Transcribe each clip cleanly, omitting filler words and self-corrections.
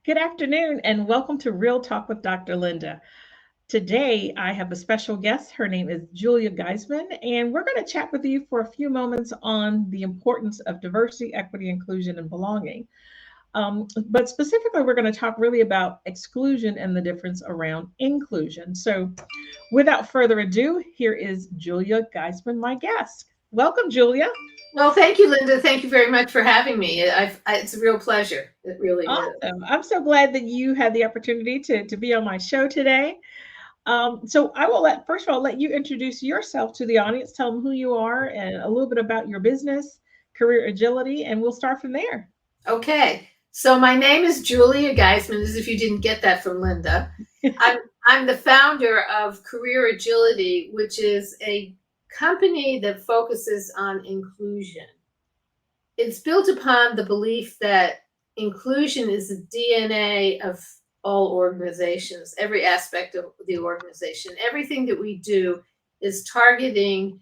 Good afternoon, and welcome to Real Talk with Dr. Linda. Today, I have a special guest. Her name is Julia Geisman, and we're going to chat with you for a few moments on the importance of diversity, equity, inclusion, and belonging. But specifically, we're going to talk really about exclusion and the difference around inclusion. So, without further ado, here is Julia Geisman, my guest. Welcome, Julia. Well, thank you, Linda. Thank you very much for having me. It's a real pleasure. It really is. Awesome. I'm so glad that you had the opportunity to be on my show today. So I will first of all, let you introduce yourself to the audience, tell them who you are and a little bit about your business, career agility, and we'll start from there. Okay. So my name is Julia Geisman, as if you didn't get that from Linda. I'm I'm the founder of Career Agility, which is a company that focuses on inclusion. It's built upon the belief that inclusion is the DNA of all organizations, every aspect of the organization. Everything that we do is targeting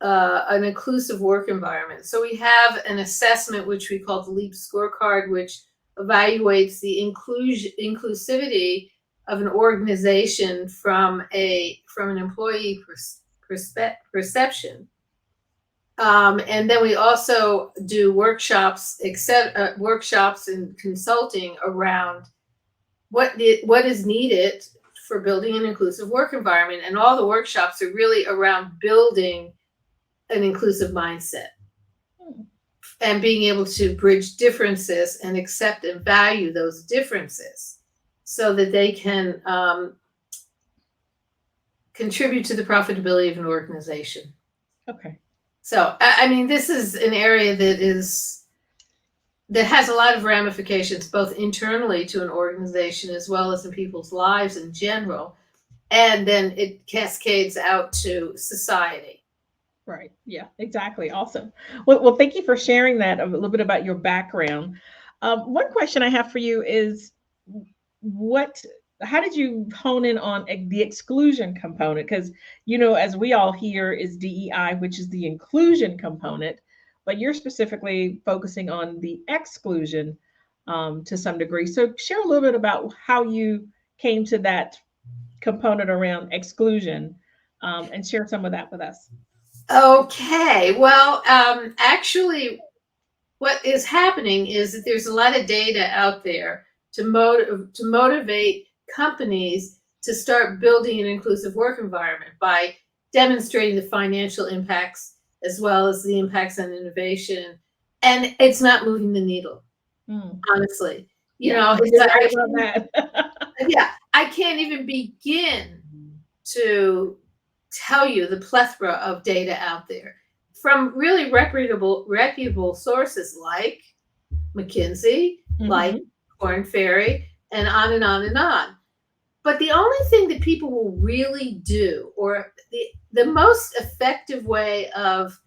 an inclusive work environment. So we have an assessment which we call the LEAP scorecard, which evaluates the inclusivity of an organization from an employee perception. And then we also do workshops, workshops and consulting around what is needed for building an inclusive work environment. And all the workshops are really around building an inclusive mindset and being able to bridge differences and accept and value those differences so that they can contribute to the profitability of an organization. Okay. So, I mean, this is an area that has a lot of ramifications, both internally to an organization as well as in people's lives in general. And then it cascades out to society. Right. Yeah, exactly. Awesome. Well, thank you for sharing that a little bit about your background. One question I have for you is what how did you hone in on the exclusion component? Because, as we all hear, is DEI, which is the inclusion component, but you're specifically focusing on the exclusion to some degree. So, share a little bit about how you came to that component around exclusion and share some of that with us. Okay. Well, actually, what is happening is that there's a lot of data out there to motivate companies to start building an inclusive work environment by demonstrating the financial impacts as well as the impacts on innovation. And it's not moving the needle, honestly. You're right about that. Yeah, I can't even begin to tell you the plethora of data out there from really reputable sources like McKinsey, like Korn Ferry, and on and on and on. But the only thing that people will really do, or the most effective way of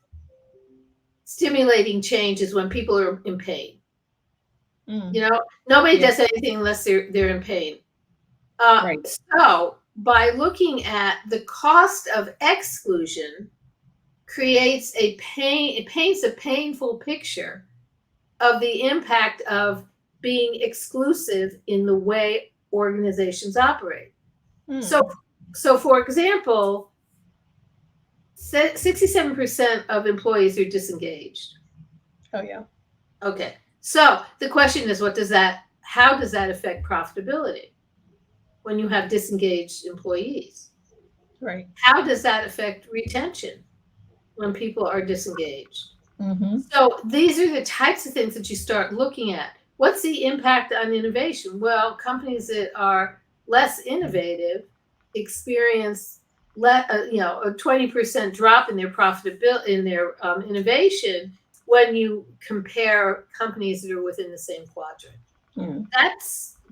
stimulating change, is when people are in pain. Nobody does anything unless they're in pain. Right. So by looking at the cost of exclusion, it paints a painful picture of the impact of being exclusive in the way organizations operate. So for example, 67% of employees are disengaged. Oh yeah. Okay. So the question is, how does that affect profitability when you have disengaged employees? Right. How does that affect retention when people are disengaged? Mm-hmm. So these are the types of things that you start looking at. What's the impact on innovation? Well, companies that are less innovative experience a 20% drop in their profitability, in their innovation, when you compare companies that are within the same quadrant.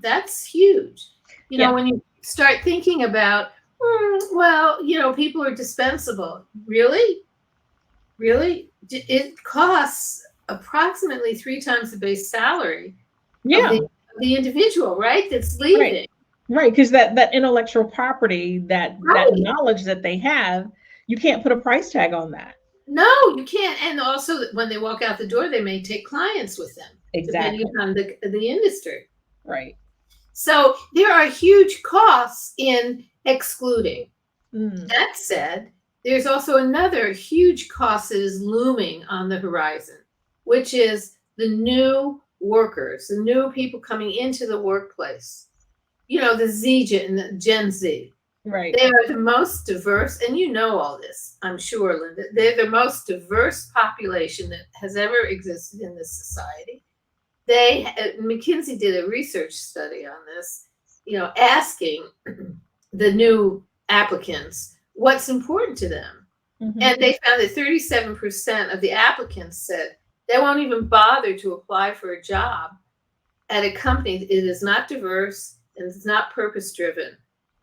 That's huge. When you start thinking about, people are dispensable. Really? It costs approximately 3 times the base salary of the individual, right? That's leaving. Right, because that intellectual property, that knowledge that they have, you can't put a price tag on that. No, you can't. And also, when they walk out the door, they may take clients with them, exactly, depending on the industry. Right. So there are huge costs in excluding. Mm. That said, there's also another huge cost that is looming on the horizon, which is the new workers, the new people coming into the workplace. You know, the Gen Z. Right. They are the most diverse, and you know all this, I'm sure, Linda. They're the most diverse population that has ever existed in this society. McKinsey did a research study on this, you know, asking the new applicants what's important to them. Hmm. And they found that 37% of the applicants said they won't even bother to apply for a job at a company that is not diverse and is not purpose driven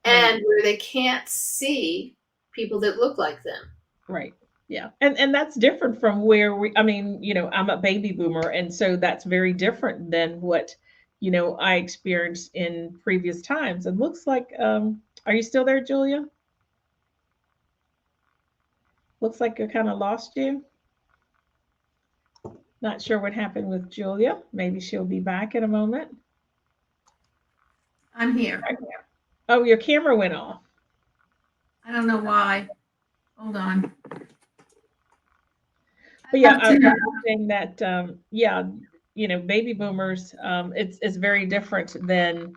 Right. and where they can't see people that look like them. Right. Yeah. And that's different from where we, I mean, I'm a baby boomer, and so that's very different than what, I experienced in previous times. It looks like are you still there, Julia? Looks like I kind of lost you. Not sure what happened with Julia. Maybe she'll be back in a moment. I'm here. Oh, your camera went off. I don't know why. Hold on. But yeah, I was saying that yeah, baby boomers, it's very different than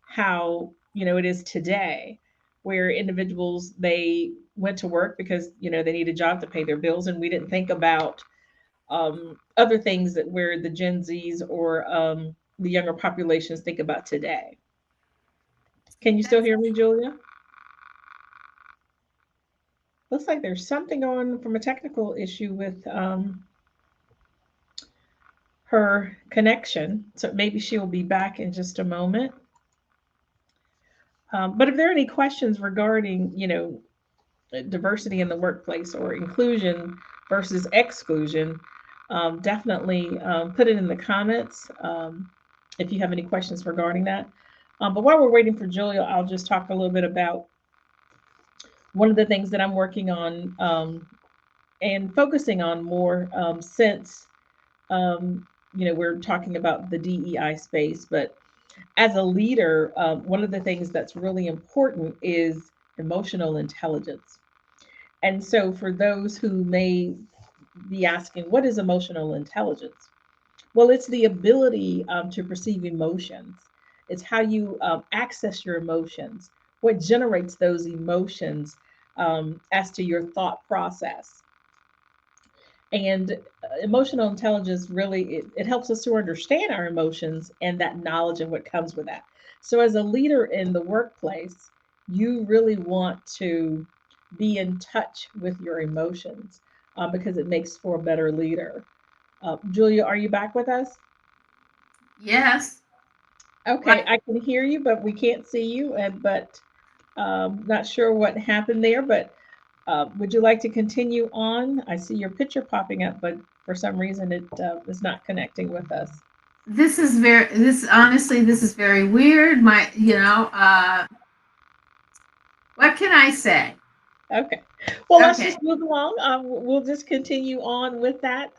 how it is today, where individuals, they went to work because they need a job to pay their bills, and we didn't think about other things that where the Gen Zs or the younger populations think about today. Can you still hear me, Julia? Looks like there's something on from a technical issue with her connection. So maybe she will be back in just a moment. But if there are any questions regarding, diversity in the workplace or inclusion versus exclusion, definitely put it in the comments if you have any questions regarding that. But while we're waiting for Julia, I'll just talk a little bit about one of the things that I'm working on and focusing on more since we're talking about the DEI space. But as a leader, one of the things that's really important is emotional intelligence. And so, for those who may be asking, what is emotional intelligence? Well, it's the ability to perceive emotions. It's how you access your emotions, what generates those emotions as to your thought process. And emotional intelligence really it helps us to understand our emotions and that knowledge and what comes with that. So as a leader in the workplace, you really want to be in touch with your emotions because it makes for a better leader. Julia, are you back with us? Yes. Okay, I can hear you, but we can't see you. And but not sure what happened there. But would you like to continue on? I see your picture popping up, but for some reason it is not connecting with us. This is very weird. What can I say? Okay. Well, let's Okay. just move along. We'll just continue on with that.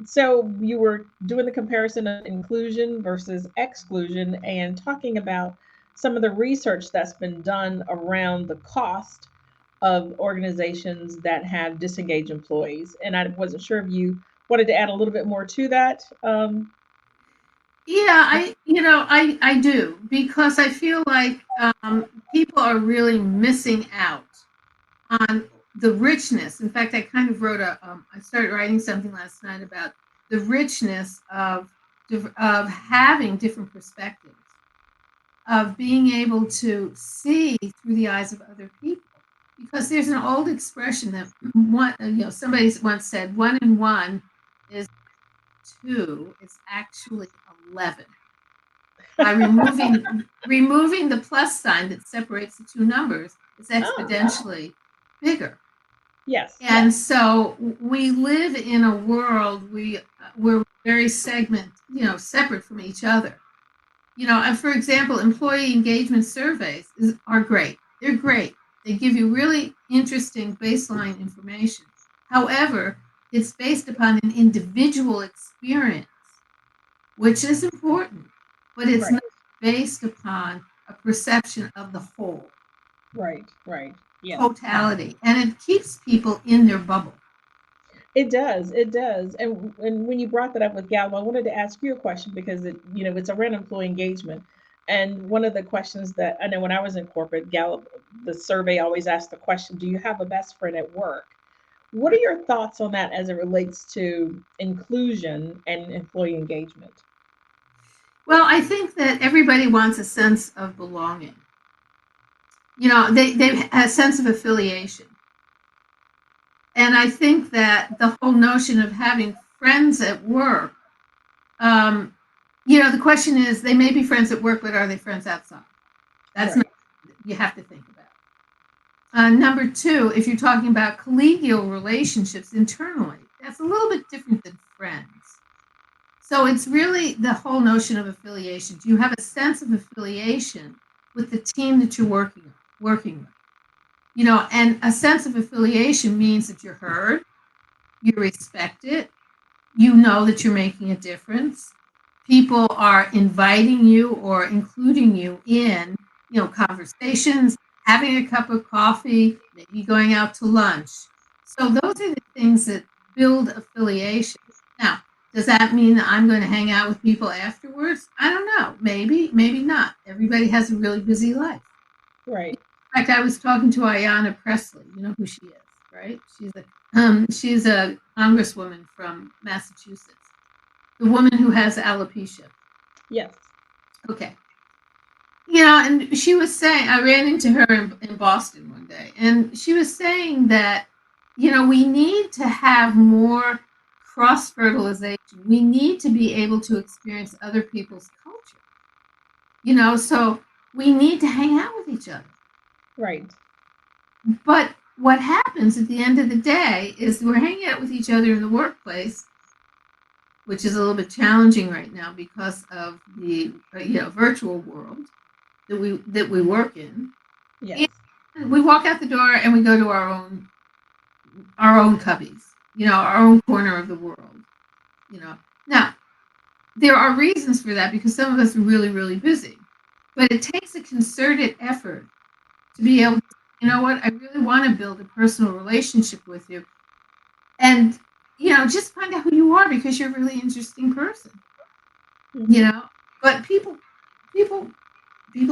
So you were doing the comparison of inclusion versus exclusion and talking about some of the research that's been done around the cost of organizations that have disengaged employees. And I wasn't sure if you wanted to add a little bit more to that. Yeah, I do, because I feel like people are really missing out on the richness. In fact, I started writing something last night about the richness of having different perspectives, of being able to see through the eyes of other people. Because there's an old expression that somebody once said, 1 and 1 is 2. It's actually 11. By removing the plus sign that separates the two numbers, it's exponentially bigger. Yes. And so we live in a world we're very separate from each other. And for example, employee engagement surveys are great. They're great. They give you really interesting baseline information. However, it's based upon an individual experience, which is important. but it's Right, not based upon a perception of the whole, right, right. Yes. totality, and it keeps people in their bubble. It does. It does. And when you brought that up with Gallup, I wanted to ask you a question because it's around employee engagement. And one of the questions that I know when I was in corporate, Gallup, the survey always asked the question, do you have a best friend at work? What are Right. your thoughts on that as it relates to inclusion and employee engagement? Well, I think that everybody wants a sense of belonging. They have a sense of affiliation. And I think that the whole notion of having friends at work, um, the question is they may be friends at work, but are they friends outside? That's not, Right. you have to think about. Number two, if you're talking about collegial relationships internally, that's a little bit different than friends. So it's really the whole notion of affiliation. Do you have a sense of affiliation with the team that you're working with? And a sense of affiliation means that you're heard, you respect it, you know that you're making a difference. People are inviting you or including you in, conversations, having a cup of coffee, maybe going out to lunch. So those are the things that build affiliation. Now, does that mean that I'm going to hang out with people afterwards? I don't know. Maybe, maybe not. Everybody has a really busy life. Right. In fact, I was talking to Ayanna Pressley. You know who she is, right? She's a congresswoman from Massachusetts, the woman who has alopecia. Yes. Okay. And she was saying, I ran into her in Boston one day, and she was saying that, we need to have more cross fertilization. We need to be able to experience other people's culture, so we need to hang out with each other. Right. But what happens at the end of the day is we're hanging out with each other in the workplace, which is a little bit challenging right now because of the virtual world that we work in. Yes. And we walk out the door and we go to our own cubbies, our own corner of the world. Now there are reasons for that because some of us are really, really busy, but it takes a concerted effort to be able to, I really want to build a personal relationship with you. And, just find out who you are because you're a really interesting person, Mhm. you know. But people, people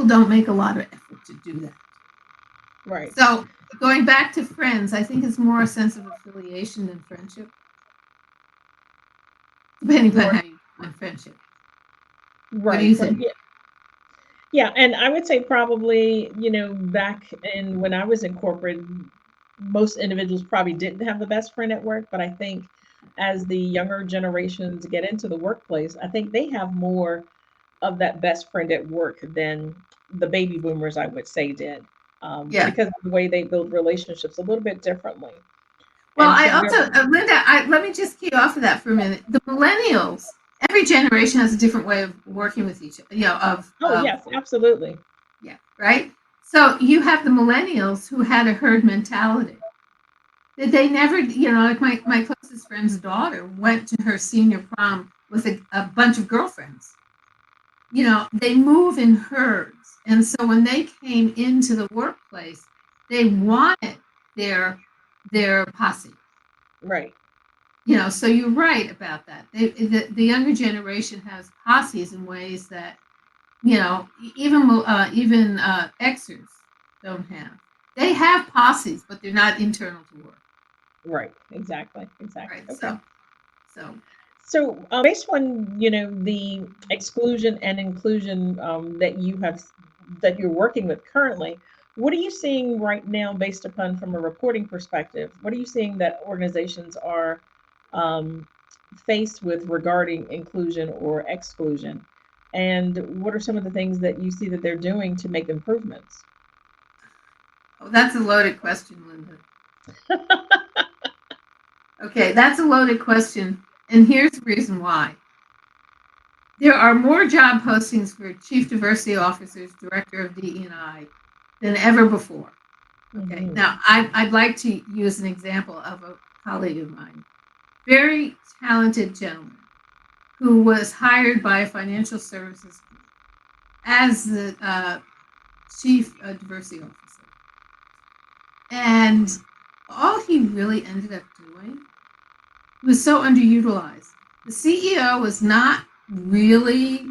don't make a lot of effort to do that. Right. So going back to friends, I think it's more a sense of affiliation than friendship, depending upon Right. how you define friendship. What do Right. you Right. think? Yeah. Yeah. And I would say probably, back in when I was in corporate, most individuals probably didn't have the best friend at work. But I think as the younger generations get into the workplace, I think they have more of that best friend at work than the baby boomers, I would say, did. Yeah. Because of the way they build relationships a little bit differently. Well, And I so they're, also, Linda, let me just key off of that for a minute. The millennials, every generation has a different way of working with each other, oh, yes, absolutely. yeah, right? So you have the millennials who had a herd mentality. That they never, like my closest friend's daughter went to her senior prom with a bunch of girlfriends. They move in herds. And so when they came into the workplace, they wanted their posse. Right. So you're right about that. The younger generation has posses in ways that even Xers don't have. They have posses, but they're not internal to work. Right. Exactly. Exactly. Right. Okay. So So, based on the exclusion and inclusion that you're working with currently, what are you seeing right now, based upon from a reporting perspective? What are you seeing that organizations are um, faced with regarding inclusion or exclusion, and what are some of the things that you see that they're doing to make improvements? that's a loaded question, Linda. Okay, that's a loaded question, and here's the reason why. There are more job postings for chief diversity officers, director of DE&I, than ever before. Okay, Mhm. now I'd like to use an example of a colleague of mine, very talented gentleman who was hired by a financial services group. as the chief diversity officer. And all he really ended up doing was so underutilized. The CEO was not really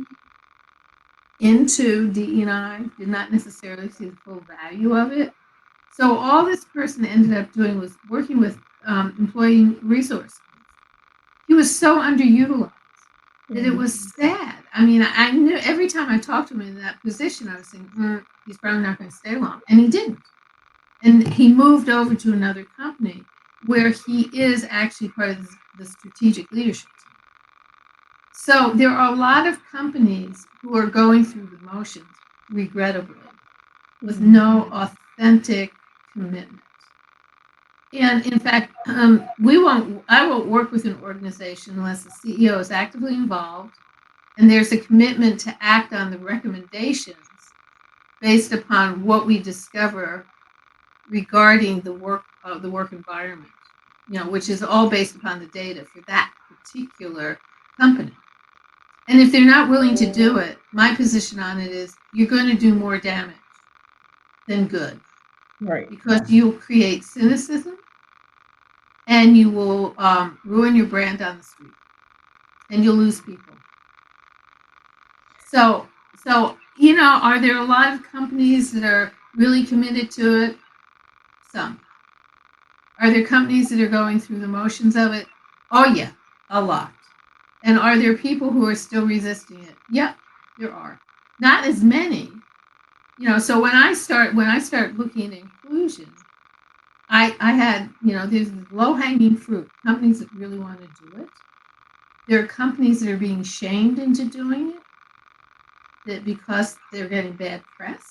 into DE&I, did not necessarily see the full value of it. So all this person ended up doing was working with employee resources. He was so underutilized that it was sad. I mean, I knew every time I talked to him in that position, I was saying, he's probably not going to stay long. And he didn't. And he moved over to another company where he is actually part of the strategic leadership team. So there are a lot of companies who are going through the motions, regrettably, with no authentic commitment. And in fact, I won't work with an organization unless the CEO is actively involved and there's a commitment to act on the recommendations based upon what we discover regarding the work environment, which is all based upon the data for that particular company. And if they're not willing to do it, my position on it is you're going to do more damage than good. Right. Because you'll create cynicism and you will ruin your brand on the street and you'll lose people. So, are there a lot of companies that are really committed to it? Some. Are there companies that are going through the motions of it? Oh, yeah, a lot. And are there people who are still resisting it? Yeah, there are. Not as many. So when I start looking at inclusion, I had, there's low-hanging fruit, companies that really want to do it. There are companies that are being shamed into doing it, that because they're getting bad press.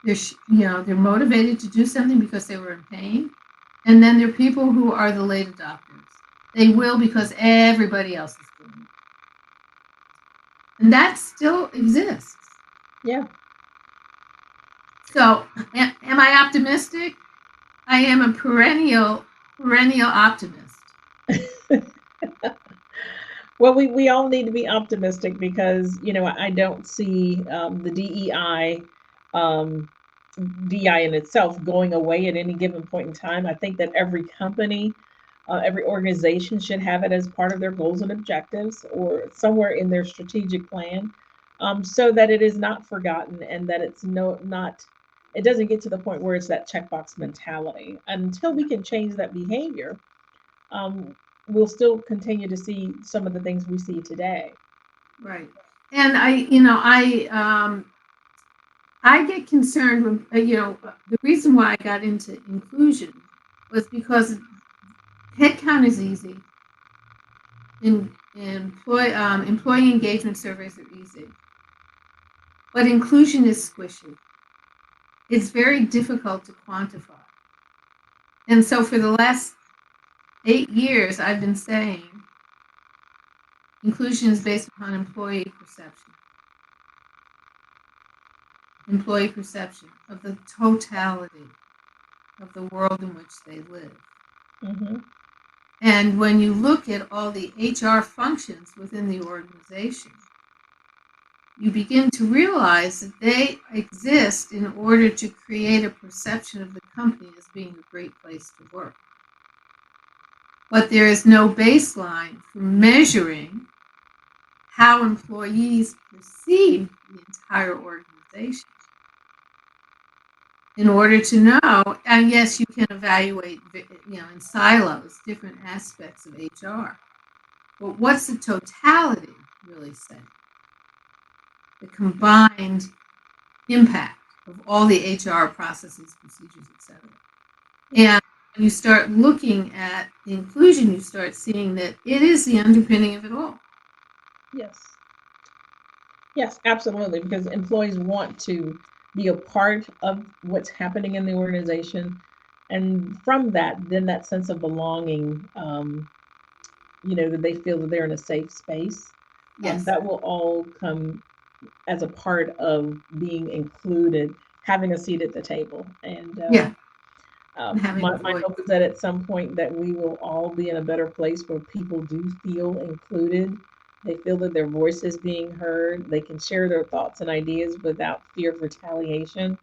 They're motivated to do something because they were in pain. And then there are people who are the late adopters. They will because everybody else is doing it. And that still exists. Yeah. So, am I optimistic? I am a perennial optimist. Well, we all need to be optimistic because I don't see the DI in itself going away at any given point in time. I think that every company, every organization should have it as part of their goals and objectives or somewhere in their strategic plan, so that it is not forgotten and that it's not it doesn't get to the point where it's that checkbox mentality. Until we can change that behavior, um, we'll still continue to see some of the things we see today. Right. And I get concerned when, the reason why I got into inclusion was because headcount is easy. Employee engagement surveys are easy. But inclusion is squishy. It's very difficult to quantify. And so for the last 8 years, I've been saying inclusion is based upon employee perception. Employee perception of the totality of the world in which they live. Mm-hmm. And when you look at all the HR functions within the organization, you begin to realize that they exist in order to create a perception of the company as being a great place to work. But there is no baseline for measuring how employees perceive the entire organization. In order to know, and yes, you can evaluate, in silos, different aspects of HR. But what's the totality really saying? The combined impact of all the HR processes, procedures, etc. And when you start looking at the inclusion, you start seeing that it is the underpinning of it all. Yes. Yes, absolutely. Because employees want to be a part of what's happening in the organization. And from that, then that sense of belonging, that they feel that they're in a safe space, Yes. that will all come as a part of being included, having a seat at the table. And Yeah. my hope is that at some point that we will all be in a better place where people do feel included, They feel that their voice is being heard. They can share their thoughts and ideas without fear of retaliation.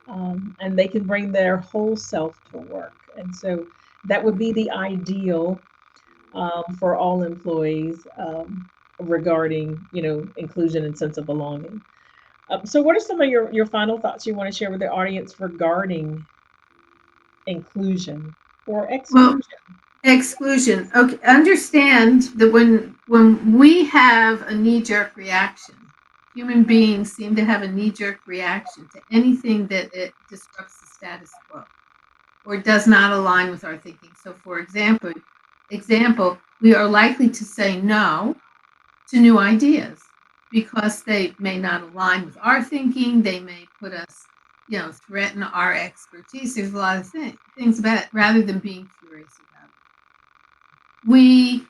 And they can bring their whole self to work. And so that would be the ideal for all employees regarding, inclusion and sense of belonging. So, what are some of your final thoughts you want to share with the audience regarding inclusion or Well, exclusion? exclusion. Okay, understand that when we have a knee-jerk reaction, human beings seem to have a knee-jerk reaction to anything that it disrupts the status quo or does not align with our thinking. So, for example, we are likely to say no to new ideas because they may not align with our thinking. They may put us, threaten our expertise. There's a lot of things about it rather than being curious about it. We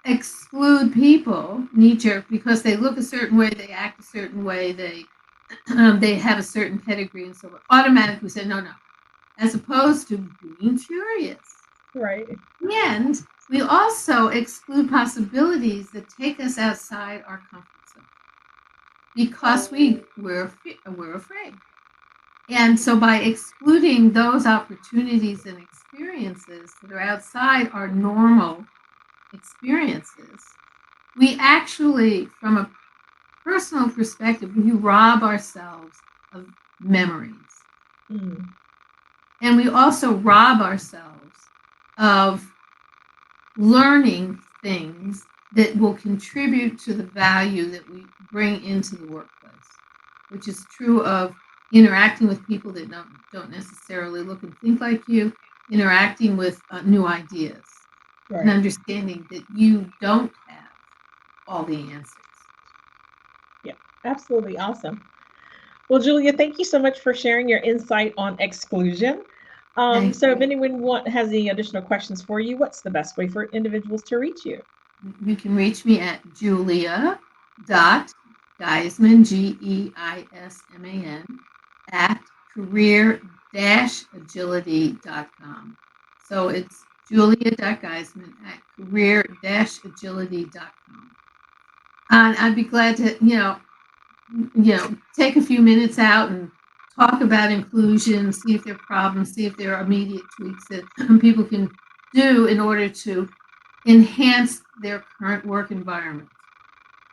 exclude people knee jerk because they look a certain way, they act a certain way, they have a certain pedigree, and so we automatically say no, no, as opposed to being curious. Right. And we also exclude possibilities that take us outside our comfort zone because we're afraid. And so by excluding those opportunities and experiences that are outside our normal experiences, we actually, from a personal perspective, we rob ourselves of memories. Mm. And we also rob ourselves of learning things that will contribute to the value that we bring into the workplace, which is true of interacting with people that don't necessarily look and think like you, interacting with new ideas, and Right. understanding that you don't have all the answers. Yeah. Absolutely awesome. Well, Julia, thank you so much for sharing your insight on exclusion. Thank So, if you. anyone has any additional questions for you, what's the best way for individuals to reach you? You can reach me at Julia.Geisman, Geisman, at career-agility.com. So it's Julia.Geisman at career-agility.com. And I'd be glad to, take a few minutes out and talk about inclusion, see if there are problems, see if there are immediate tweaks that people can do in order to enhance their current work environment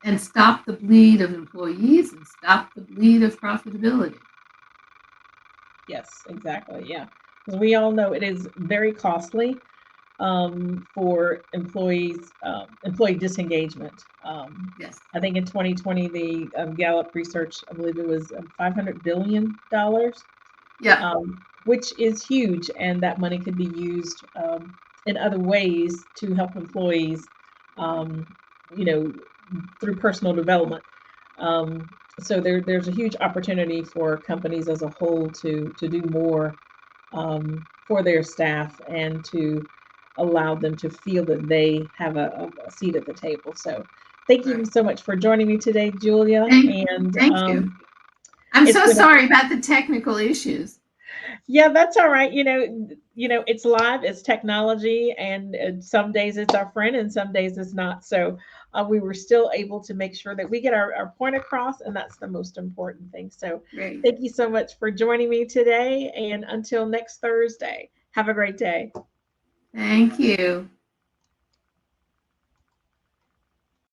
and stop the bleed of employees and stop the bleed of profitability. Yes, exactly. Yeah. Because we all know it is very costly for employee disengagement. Yes. I think in 2020, the Gallup research, I believe it was $500 billion, Yeah. which is huge, and that money could be used in other ways to help employees, um, you know, through personal development. Um, so there's a huge opportunity for companies as a whole to do more for their staff and to allow them to feel that they have a seat at the table. So thank you Right. so much for joining me today, Julia. And Thank you. I'm it's so been a sorry about the technical issues. yeah, that's all right. It's live, it's technology, and some days it's our friend, and some days it's not. So we were still able to make sure that we get our point across, and that's the most important thing. So Great. thank you so much for joining me today, and until next Thursday, have a great day. Thank you.